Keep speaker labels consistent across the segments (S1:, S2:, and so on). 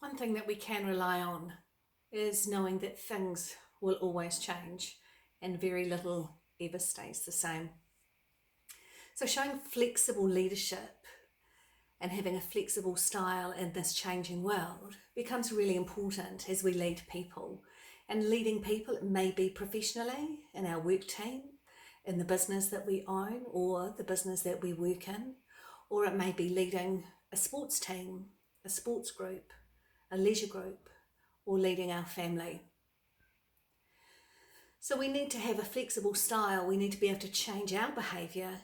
S1: One thing that we can rely on is knowing that things will always change and very little ever stays the same. So showing flexible leadership and having a flexible style in this changing world becomes really important as we lead people. And leading people, it may be professionally in our work team, in the business that we own or the business that we work in, or it may be leading a sports team, a sports group, a leisure group, or leading our family. So we need to have a flexible style. We need to be able to change our behaviour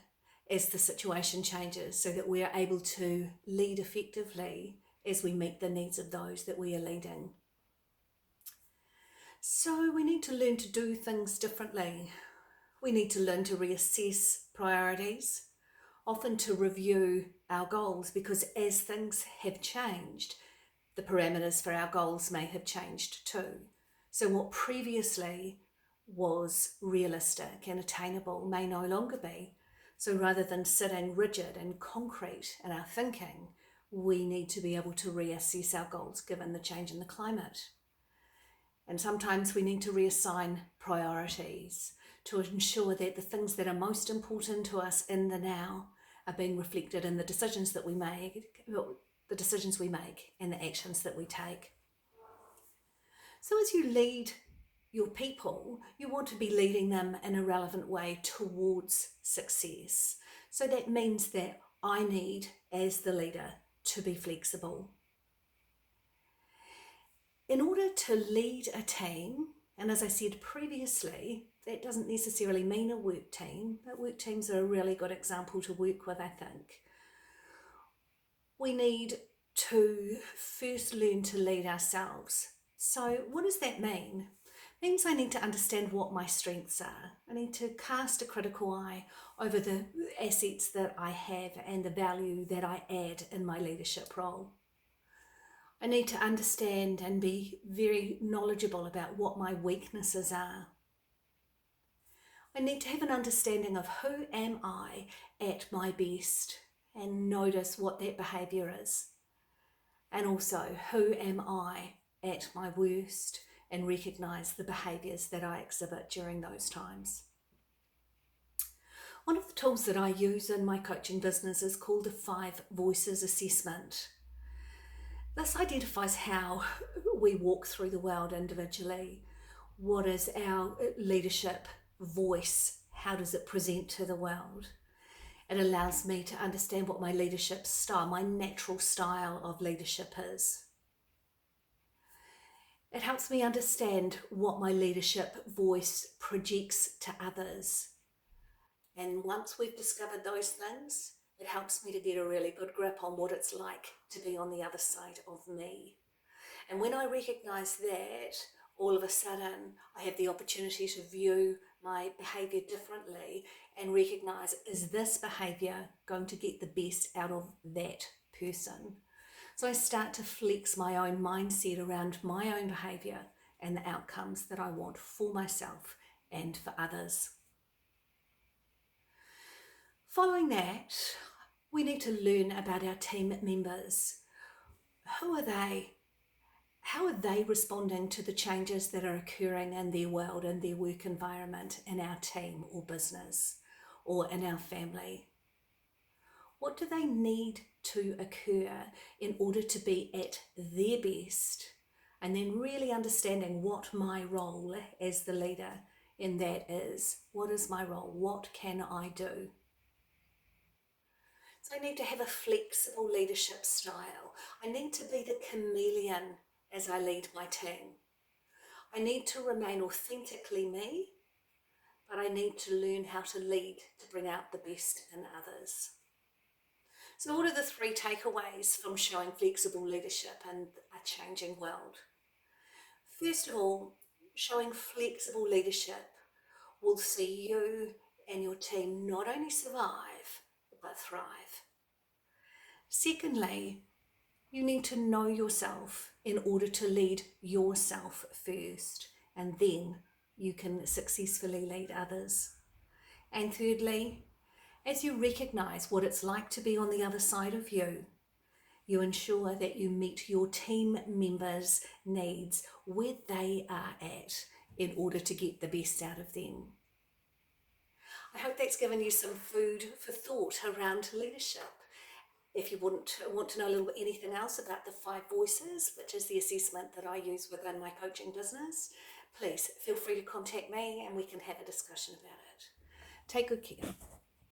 S1: as the situation changes so that we are able to lead effectively as we meet the needs of those that we are leading. So we need to learn to do things differently. We need to learn to reassess priorities, often to review our goals, because as things have changed, the parameters for our goals may have changed too. So what previously was realistic and attainable may no longer be. So rather than sitting rigid and concrete in our thinking, we need to be able to reassess our goals given the change in the climate. And sometimes we need to reassign priorities to ensure that the things that are most important to us in the now are being reflected in the decisions that we make, and the actions that we take. So as you lead your people, you want to be leading them in a relevant way towards success. So that means that I need, as the leader, to be flexible. In order to lead a team, and as I said previously, that doesn't necessarily mean a work team, but work teams are a really good example to work with, I think. We need to first learn to lead ourselves. So what does that mean? It means I need to understand what my strengths are. I need to cast a critical eye over the assets that I have and the value that I add in my leadership role. I need to understand and be very knowledgeable about what my weaknesses are. I need to have an understanding of who am I at my best and notice what that behaviour is. And also, who am I at my worst and recognise the behaviours that I exhibit during those times. One of the tools that I use in my coaching business is called the 5 Voices Assessment. This identifies how we walk through the world individually. What is our leadership voice? How does it present to the world? It allows me to understand what my leadership style, my natural style of leadership is. It helps me understand what my leadership voice projects to others. And once we've discovered those things, it helps me to get a really good grip on what it's like to be on the other side of me. And when I recognise that, all of a sudden I have the opportunity to view my behaviour differently and recognise, is this behaviour going to get the best out of that person? So I start to flex my own mindset around my own behaviour and the outcomes that I want for myself and for others. Following that, we need to learn about our team members. Who are they? How are they responding to the changes that are occurring in their world and their work environment in our team or business or in our family? What do they need to occur in order to be at their best? And then really understanding what my role as the leader in that is. What is my role? What can I do? So I need to have a flexible leadership style. I need to be the chameleon as I lead my team. I need to remain authentically me, but I need to learn how to lead to bring out the best in others. So what are the 3 takeaways from showing flexible leadership in a changing world? First of all, showing flexible leadership will see you and your team not only survive, but thrive. Secondly, you need to know yourself in order to lead yourself first, and then you can successfully lead others. And thirdly, as you recognise what it's like to be on the other side of you, You ensure that you meet your team members' needs where they are at in order to get the best out of them. I hope that's given you some food for thought around leadership. If you want to know a little bit anything else about the 5 voices, which is the assessment that I use within my coaching business, please feel free to contact me and we can have a discussion about it. Take good care.